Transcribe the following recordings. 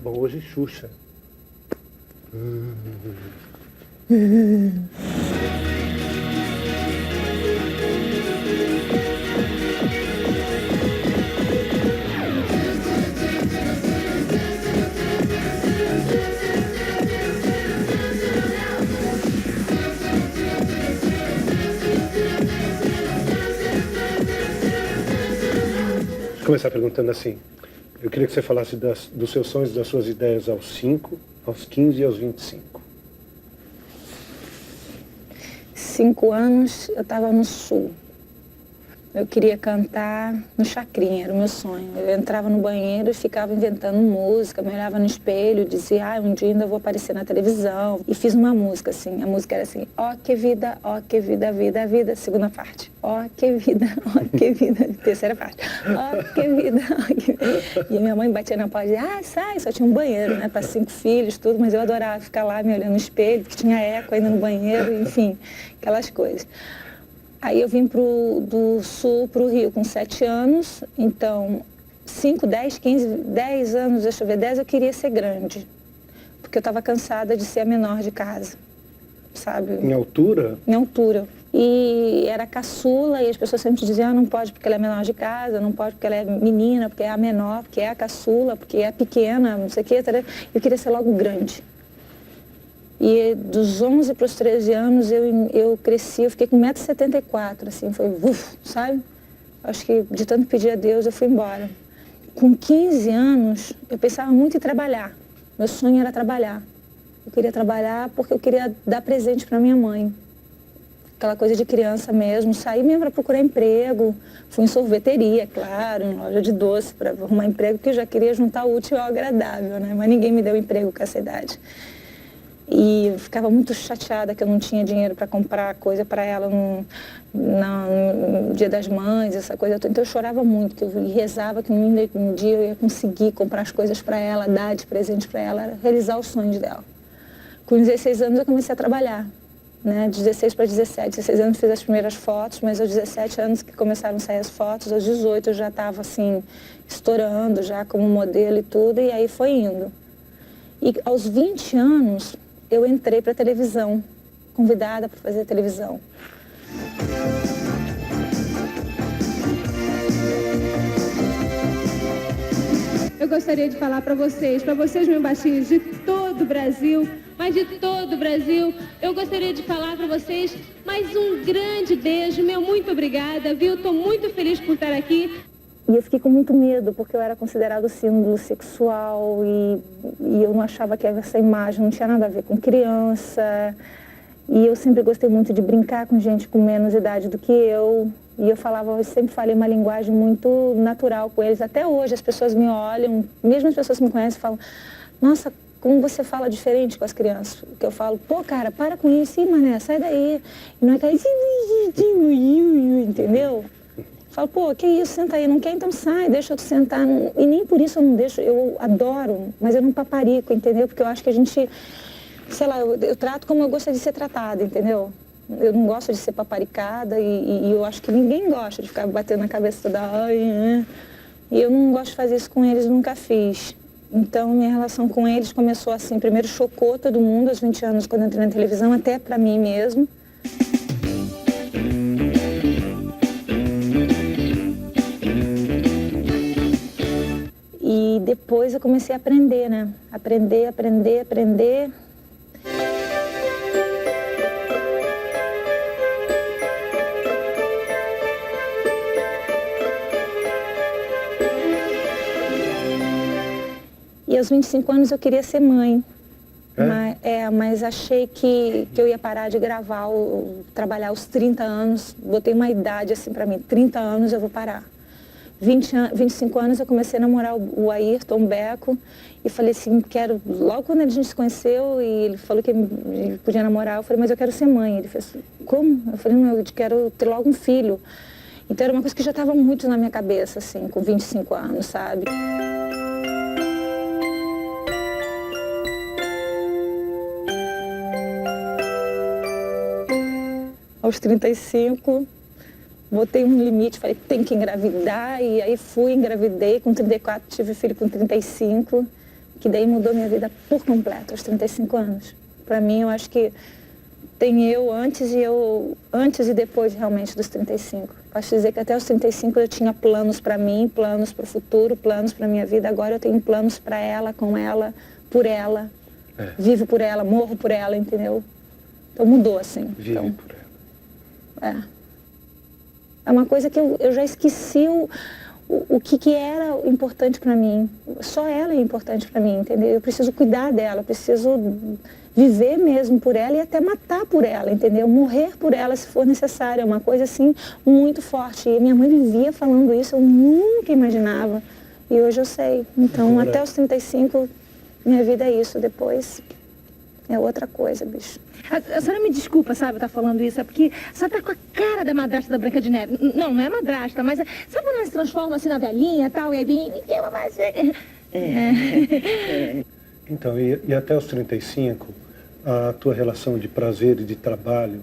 Bom, hoje Xuxa. Vou começar perguntando assim. Eu queria que você falasse dos seus sonhos, das suas ideias aos 5, aos 15 e aos 25. 5 anos eu estava no Sul. Eu queria cantar no Chacrinha, era o meu sonho. Eu entrava no banheiro e ficava inventando música, me olhava no espelho, dizia, um dia ainda vou aparecer na televisão. E fiz uma música, assim, a música era assim, ó que vida, vida, vida, segunda parte. Ó que vida, terceira parte. Ó que vida, ó que vida. E minha mãe batia na porta e dizia, sai, só tinha um banheiro, né, para 5 filhos, tudo, mas eu adorava ficar lá me olhando no espelho, porque tinha eco ainda no banheiro, enfim, aquelas coisas. Aí eu vim do Sul para o Rio com 7 anos, então 5, 10, 15, 10 anos, deixa eu ver, 10 eu queria ser grande, porque eu estava cansada de ser a menor de casa, sabe? Em altura? Em altura. E era caçula e as pessoas sempre diziam, não pode porque ela é menor de casa, não pode porque ela é menina, porque é a menor, porque é a caçula, porque é a pequena, não sei o quê. Eu queria ser logo grande. E dos 11 para os 13 anos eu cresci, eu fiquei com 1,74 m, assim, foi sabe? Acho que de tanto pedir a Deus eu fui embora. Com 15 anos eu pensava muito em trabalhar, meu sonho era trabalhar. Eu queria trabalhar porque eu queria dar presente para minha mãe. Aquela coisa de criança mesmo, saí mesmo para procurar emprego, fui em sorveteria, claro, em loja de doce para arrumar emprego, porque eu já queria juntar o útil ao agradável, né? Mas ninguém me deu emprego com essa idade. E eu ficava muito chateada que eu não tinha dinheiro para comprar coisa para ela no Dia das Mães, essa coisa toda. Então eu chorava muito, que eu rezava que um dia eu ia conseguir comprar as coisas para ela, dar de presente para ela, realizar os sonhos dela. Com 16 anos eu comecei a trabalhar, né? De 16 para 17. 16 anos fiz as primeiras fotos, mas aos 17 anos que começaram a sair as fotos, aos 18 eu já estava assim, estourando já como modelo e tudo, e aí foi indo. E aos 20 anos eu entrei para a televisão, convidada para fazer televisão. Eu gostaria de falar para vocês meus baixinhos de todo o Brasil, mas de todo o Brasil, eu gostaria de falar para vocês mais um grande beijo, meu muito obrigada, viu? Estou muito feliz por estar aqui. E eu fiquei com muito medo, porque eu era considerado símbolo sexual e eu não achava que essa imagem não tinha nada a ver com criança. E eu sempre gostei muito de brincar com gente com menos idade do que eu. E eu sempre falei uma linguagem muito natural com eles. Até hoje as pessoas me olham, mesmo as pessoas que me conhecem, falam, nossa, como você fala diferente com as crianças. Que eu falo, pô, cara, para com isso, mané, sai daí. E não é que entendeu? Falo, pô, que isso, senta aí, não quer, então sai, deixa eu te sentar. E nem por isso eu não deixo, eu adoro, mas eu não paparico, entendeu? Porque eu acho que a gente, sei lá, eu trato como eu gostaria de ser tratada, entendeu? Eu não gosto de ser paparicada e eu acho que ninguém gosta de ficar batendo na cabeça toda hora. E eu não gosto de fazer isso com eles, nunca fiz. Então, minha relação com eles começou assim, primeiro chocou todo mundo aos 20 anos quando eu entrei na televisão, até pra mim mesmo. E depois eu comecei a aprender, né? Aprender. E aos 25 anos eu queria ser mãe. Mas achei que eu ia parar de gravar, trabalhar aos 30 anos. Botei uma idade assim pra mim, 30 anos eu vou parar. 25 anos eu comecei a namorar o Ayrton Beco e falei assim, logo quando a gente se conheceu e ele falou que ele podia namorar, eu falei, mas eu quero ser mãe. Ele fez, como? Eu falei, não, eu quero ter logo um filho. Então era uma coisa que já estava muito na minha cabeça, assim, com 25 anos, sabe? Aos 35, botei um limite, falei, tem que engravidar, e aí engravidei, com 34 tive filho com 35, que daí mudou minha vida por completo, aos 35 anos. Para mim, eu acho que tem eu antes e depois realmente dos 35. Posso dizer que até os 35 eu tinha planos para mim, planos para o futuro, planos para minha vida. Agora eu tenho planos para ela, com ela, por ela. Vivo por ela, morro por ela, entendeu? Então mudou assim. Vive então, por ela. É uma coisa que eu já esqueci o que era importante para mim. Só ela é importante para mim, entendeu? Eu preciso cuidar dela, eu preciso viver mesmo por ela e até matar por ela, entendeu? Morrer por ela se for necessário. É uma coisa assim muito forte. E minha mãe vivia falando isso, eu nunca imaginava. E hoje eu sei. Então, até os 35, minha vida é isso. Depois é outra coisa, bicho. A senhora me desculpa, sabe, eu tá falando isso, é porque a senhora tá com a cara da madrasta da Branca de Neve. Não é madrasta, mas sabe quando ela se transforma assim na velhinha e tal, e aí vem, ninguém vai mais ver. Então, e até os 35, a tua relação de prazer e de trabalho,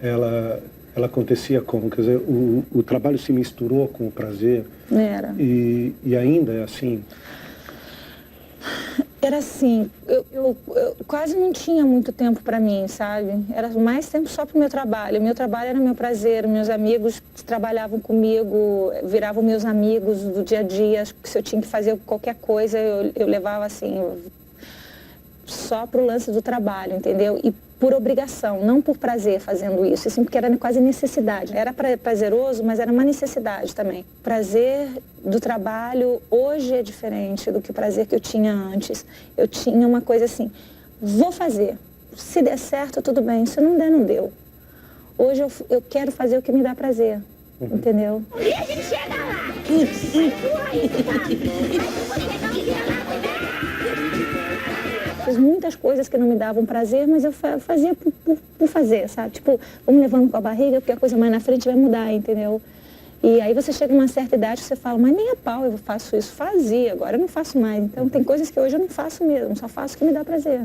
ela acontecia como? Quer dizer, o trabalho se misturou com o prazer? Era. E ainda é assim? Era assim, eu quase não tinha muito tempo para mim, sabe? Era mais tempo só para o meu trabalho. O meu trabalho era meu prazer, meus amigos que trabalhavam comigo, viravam meus amigos do dia a dia. Se eu tinha que fazer qualquer coisa, eu levava assim, só para o lance do trabalho, entendeu? E por obrigação, não por prazer fazendo isso, assim, porque era quase necessidade. Era prazeroso, mas era uma necessidade também. Prazer do trabalho hoje é diferente do que o prazer que eu tinha antes. Eu tinha uma coisa assim, vou fazer. Se der certo, tudo bem. Se não der, não deu. Hoje eu quero fazer o que me dá prazer, entendeu? E a gente chega lá! Fiz muitas coisas que não me davam prazer, mas eu fazia por fazer, sabe? Tipo, vamos levando com a barriga, porque a coisa mais na frente vai mudar, entendeu? E aí você chega a uma certa idade que você fala, mas nem a pau eu faço isso. Fazia, agora eu não faço mais. Então tem coisas que hoje eu não faço mesmo, só faço o que me dá prazer.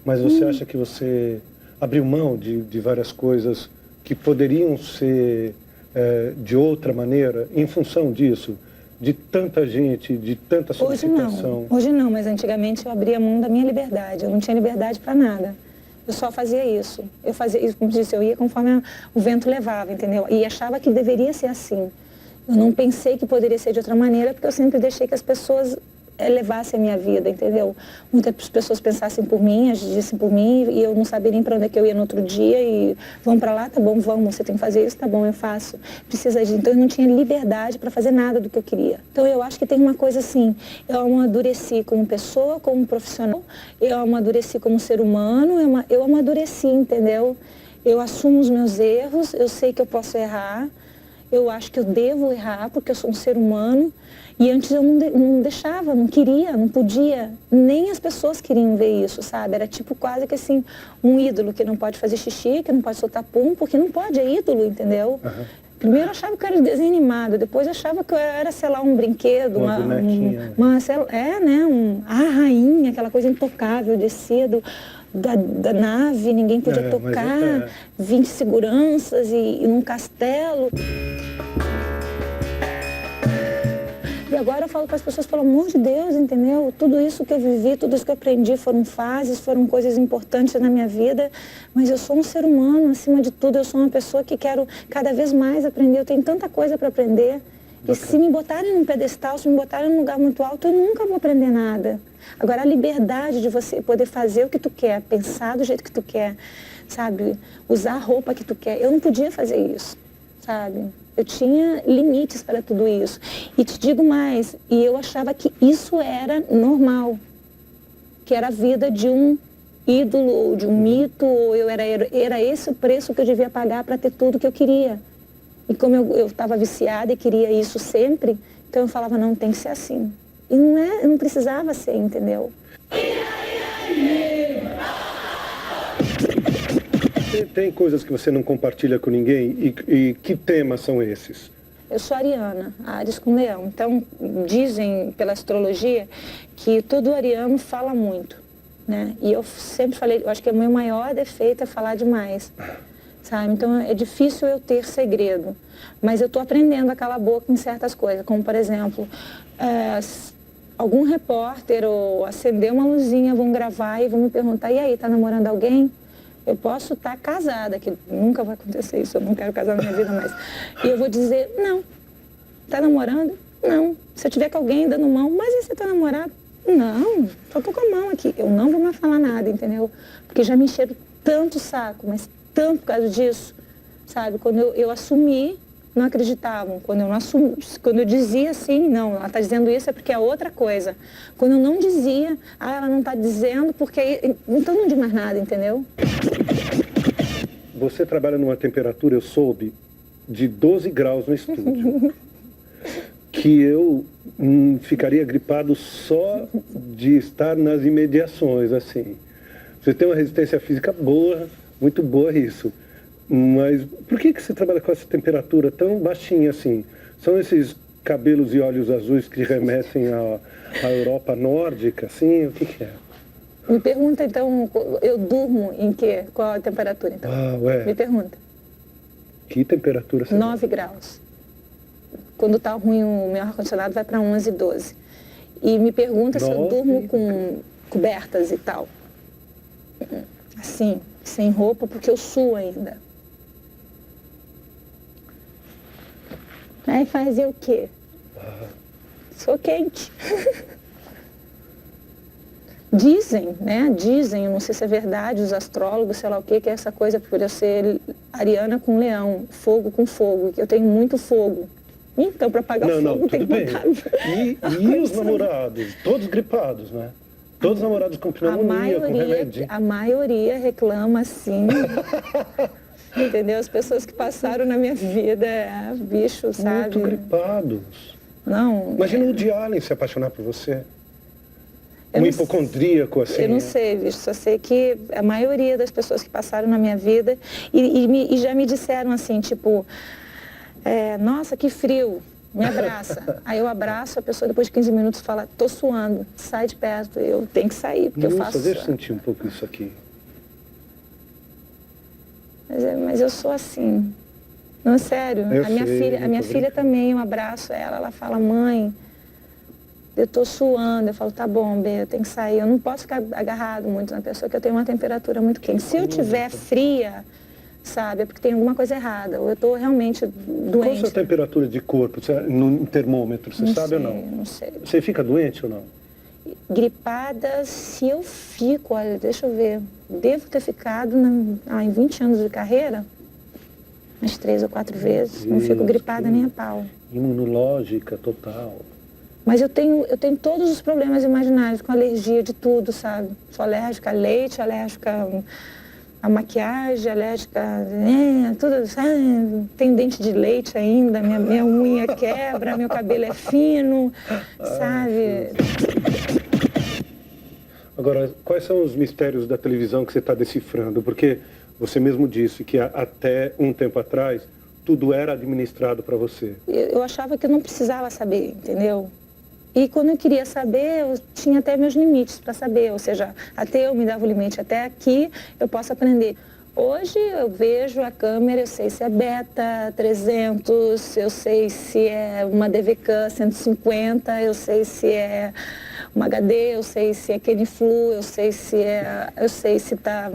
Mas você acha que você abriu mão de várias coisas que poderiam ser de outra maneira em função disso? De tanta gente, de tanta solicitação? Hoje não, mas antigamente eu abria mão da minha liberdade. Eu não tinha liberdade para nada. Eu só fazia isso. Eu fazia isso, como disse, eu ia conforme o vento levava, entendeu? E achava que deveria ser assim. Eu não pensei que poderia ser de outra maneira, porque eu sempre deixei que as pessoas levassem a minha vida, entendeu? Muitas pessoas pensassem por mim, agissem por mim, e eu não sabia nem para onde é que eu ia no outro dia, e vamos para lá, tá bom, vamos, você tem que fazer isso, tá bom, eu faço. Precisa de... Então eu não tinha liberdade para fazer nada do que eu queria. Então eu acho que tem uma coisa assim, eu amadureci como pessoa, como profissional, eu amadureci como ser humano, eu amadureci, entendeu? Eu assumo os meus erros, eu sei que eu posso errar, eu acho que eu devo errar, porque eu sou um ser humano. E antes eu não deixava, não queria, não podia. Nem as pessoas queriam ver isso, sabe? Era tipo quase que assim, um ídolo que não pode fazer xixi, que não pode soltar pum, porque não pode, é ídolo, entendeu? Primeiro eu achava que eu era desenho animado, depois eu achava que eu era, sei lá, um brinquedo. Uma bonequinha. A rainha, aquela coisa intocável, descido da nave, ninguém podia tocar, 20 seguranças e num castelo. E agora eu falo para as pessoas, pelo amor de Deus, entendeu? Tudo isso que eu vivi, tudo isso que eu aprendi foram fases, foram coisas importantes na minha vida, mas eu sou um ser humano, acima de tudo, eu sou uma pessoa que quero cada vez mais aprender, eu tenho tanta coisa para aprender. E se me botarem num pedestal, se me botarem num lugar muito alto, eu nunca vou aprender nada. Agora, a liberdade de você poder fazer o que tu quer, pensar do jeito que tu quer, sabe? Usar a roupa que tu quer, eu não podia fazer isso, sabe? Eu tinha limites para tudo isso. E te digo mais, e eu achava que isso era normal, que era a vida de um ídolo, ou de um mito, ou era esse o preço que eu devia pagar para ter tudo que eu queria. E como eu estava viciada e queria isso sempre, então eu falava, não, tem que ser assim. E não precisava ser, entendeu? Tem coisas que você não compartilha com ninguém e que temas são esses? Eu sou ariana, Áries com leão. Então, dizem pela astrologia que todo ariano fala muito, né? E eu sempre falei, eu acho que o meu maior defeito é falar demais, sabe? Então, é difícil eu ter segredo. Mas eu estou aprendendo a calar a boca em certas coisas, como, por exemplo, algum repórter ou acender uma luzinha, vão gravar e vão me perguntar, e aí, tá namorando alguém? Eu posso estar casada, que nunca vai acontecer isso, eu não quero casar na minha vida mais. E eu vou dizer, não. Tá namorando? Não. Se eu tiver com alguém dando mão, mas e você tá namorado? Não, só tô com a mão aqui. Eu não vou mais falar nada, entendeu? Porque já me encheram tanto o saco, mas tanto por causa disso, sabe? Quando eu assumi, não acreditavam. Quando eu não assumi, quando eu dizia assim, não, ela tá dizendo isso é porque é outra coisa. Quando eu não dizia, ela não tá dizendo porque... Então não diz mais nada, entendeu? Você trabalha numa temperatura, eu soube, de 12 graus no estúdio. Que eu ficaria gripado só de estar nas imediações, assim. Você tem uma resistência física boa, muito boa isso. Mas por que você trabalha com essa temperatura tão baixinha assim? São esses cabelos e olhos azuis que remetem à Europa nórdica, assim? O que é? Me pergunta, então, eu durmo em quê? Qual a temperatura, então? Ué. Me pergunta. Que temperatura você 9 graus. Quando tá ruim o meu ar-condicionado vai para 11, 12. E me pergunta se eu durmo com cobertas e tal. Assim, sem roupa, porque eu suo ainda. Aí fazer o quê? Sou quente. Dizem, né? Dizem, eu não sei se é verdade, os astrólogos, sei lá o quê, que é essa coisa por eu ser ariana com leão, fogo com fogo, que eu tenho muito fogo. Então, para apagar fogo tem que botar... E os namorados? Todos gripados, né? Todos os namorados com pneumonia, com remédio. A maioria reclama, sim. Entendeu? As pessoas que passaram na minha vida, bicho, sabe? Muito gripados. Não. Imagina o Woody Allen se apaixonar por você. Um hipocondríaco, assim. Eu não sei, bicho, só sei que a maioria das pessoas que passaram na minha vida e já me disseram assim, tipo, nossa, que frio, me abraça. Aí eu abraço, a pessoa depois de 15 minutos fala, tô suando, sai de perto, eu tenho que sair, porque eu faço... Deixa eu sentir um pouco isso aqui. Mas eu sou assim. Não, sério. A minha filha também, eu abraço ela fala, mãe, eu tô suando. Eu falo, tá bom, Bê, eu tenho que sair. Eu não posso ficar agarrado muito na pessoa, que eu tenho uma temperatura muito quente. Se eu tiver fria, sabe, é porque tem alguma coisa errada. Ou eu tô realmente doente. Qual a sua temperatura de corpo, no termômetro, você sabe ou não? Não sei. Você fica doente ou não? Gripada, se eu fico, olha, deixa eu ver, devo ter ficado em 20 anos de carreira, umas 3 ou 4 vezes, não fico gripada nem a pau. Imunológica total. Mas eu tenho todos os problemas imaginários, com alergia de tudo, sabe? Sou alérgica a leite, alérgica a maquiagem, alérgica tudo, sabe? Tenho dente de leite ainda, minha unha quebra, meu cabelo é fino, sabe? Agora, quais são os mistérios da televisão que você está decifrando? Porque você mesmo disse que até um tempo atrás tudo era administrado para você. Eu achava que eu não precisava saber, entendeu? E quando eu queria saber, eu tinha até meus limites para saber, ou seja, até eu me dava o limite, até aqui eu posso aprender. Hoje eu vejo a câmera, eu sei se é beta 300, eu sei se é uma DVK 150, eu sei se é uma HD, eu sei se é Keniflu, eu sei se tá,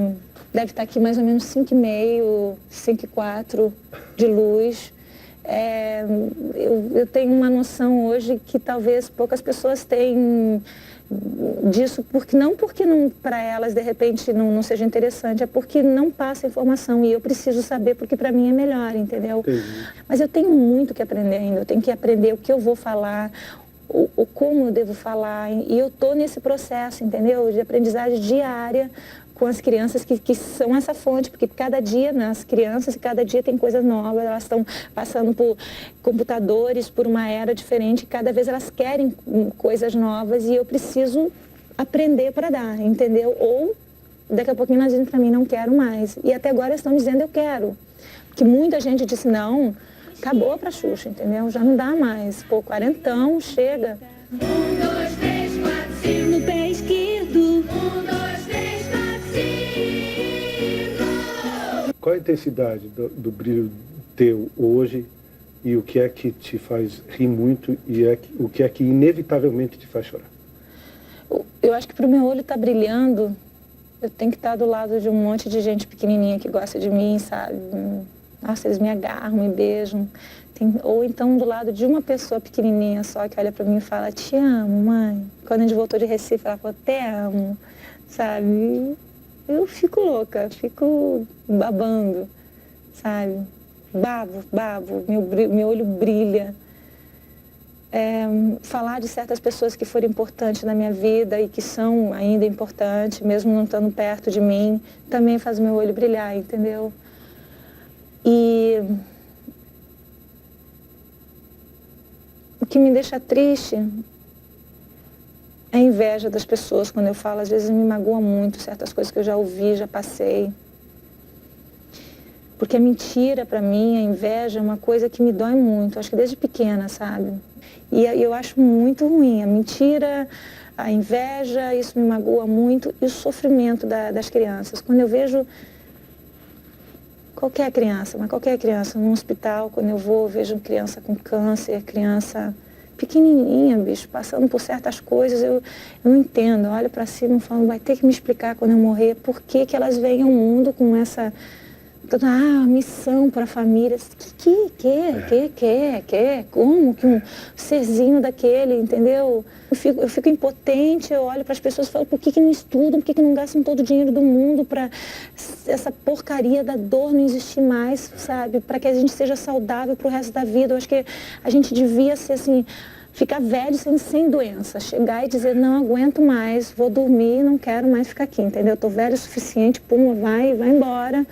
deve estar aqui mais ou menos 5,5, 5,4 de luz. Eu tenho uma noção hoje que talvez poucas pessoas têm disso, não porque para elas de repente não seja interessante, é porque não passa informação e eu preciso saber porque para mim é melhor, entendeu? Entendi. Mas eu tenho muito que aprender ainda, eu tenho que aprender o que eu vou falar, o como eu devo falar, e eu estou nesse processo, entendeu? De aprendizagem diária com as crianças que são essa fonte, porque cada dia, né, as crianças, cada dia tem coisas novas, elas estão passando por computadores, por uma era diferente, cada vez elas querem coisas novas e eu preciso aprender para dar, entendeu? Ou daqui a pouquinho elas dizem para mim, não quero mais. E até agora estão dizendo, eu quero. Porque muita gente disse, não, acabou pra Xuxa, entendeu? Já não dá mais. Pô, 40, chega. 1, 2, 3, 4, 5. No pé esquerdo. 1, 2, 3, 4, 5. Qual a intensidade do brilho teu hoje e o que é que te faz rir muito e o que é que inevitavelmente te faz chorar? Eu acho que para o meu olho estar brilhando, eu tenho que estar do lado de um monte de gente pequenininha que gosta de mim, sabe? Nossa, eles me agarram, me beijam. Ou então do lado de uma pessoa pequenininha só que olha para mim e fala, te amo, mãe. Quando a gente voltou de Recife, ela falou, te amo, sabe? Eu fico louca, fico babando, sabe? Babo, meu olho brilha. Falar de certas pessoas que foram importantes na minha vida e que são ainda importantes, mesmo não estando perto de mim, também faz meu olho brilhar, entendeu? E o que me deixa triste é a inveja das pessoas quando eu falo. Às vezes me magoa muito certas coisas que eu já ouvi, já passei. Porque a mentira, para mim, a inveja é uma coisa que me dói muito. Acho que desde pequena, sabe? E eu acho muito ruim. A mentira, a inveja, isso me magoa muito. E o sofrimento das crianças. Quando eu vejo qualquer criança num hospital, quando eu vou, eu vejo criança com câncer, criança pequenininha, bicho, passando por certas coisas, eu não entendo. Eu olho para cima e falo, vai ter que me explicar quando eu morrer por que elas vêm ao mundo com essa missão para a família. Como que um serzinho daquele, entendeu? Eu fico impotente, eu olho para as pessoas e falo, por que não estudam, por que não gastam todo o dinheiro do mundo para essa porcaria da dor não existir mais, sabe? Para que a gente seja saudável para o resto da vida. Eu acho que a gente devia ser assim, ficar velho sem doença, chegar e dizer, não aguento mais, vou dormir, não quero mais ficar aqui, entendeu? Estou velho o suficiente, pum, vai embora.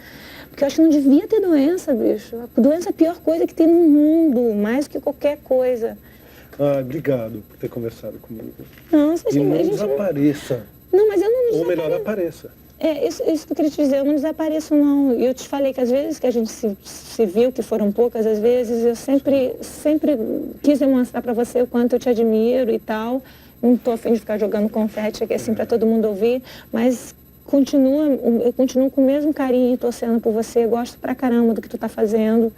Porque eu acho que não devia ter doença, bicho. A doença é a pior coisa que tem no mundo, mais do que qualquer coisa. Obrigado por ter conversado comigo. Nossa, e não desapareça. Não, mas eu não desapareço. Ou melhor, apareça. Isso que eu queria te dizer, eu não desapareço, não. E eu te falei que às vezes que a gente se viu, que foram poucas às vezes, eu sempre quis demonstrar para você o quanto eu te admiro e tal. Não estou a fim de ficar jogando confete aqui assim para todo mundo ouvir, mas eu continuo com o mesmo carinho torcendo por você, gosto pra caramba do que tu tá fazendo.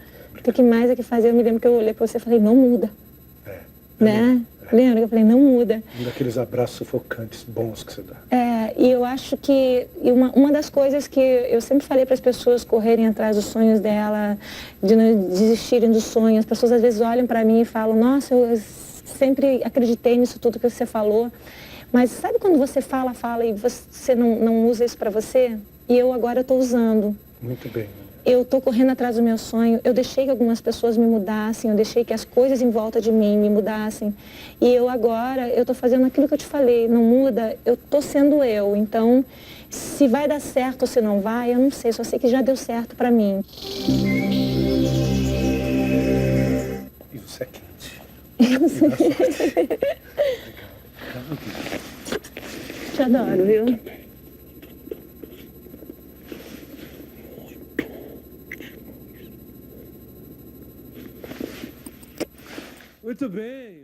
O que mais é que fazer? Eu me lembro que eu olhei pra você e falei, não muda. Né? Lembra que eu falei, não muda. Um daqueles abraços sufocantes bons que você dá. E eu acho que uma das coisas que eu sempre falei para as pessoas correrem atrás dos sonhos dela, de não desistirem dos sonhos. As pessoas às vezes olham para mim e falam, nossa, eu sempre acreditei nisso tudo que você falou. Mas sabe quando você fala e você não usa isso para você? E eu agora estou usando. Muito bem. Eu estou correndo atrás do meu sonho. Eu deixei que algumas pessoas me mudassem. Eu deixei que as coisas em volta de mim me mudassem. E eu estou fazendo aquilo que eu te falei. Não muda, eu estou sendo eu. Então, se vai dar certo ou se não vai, eu não sei. Só sei que já deu certo para mim. E você é quente. Te adoro, viu? Muito bem.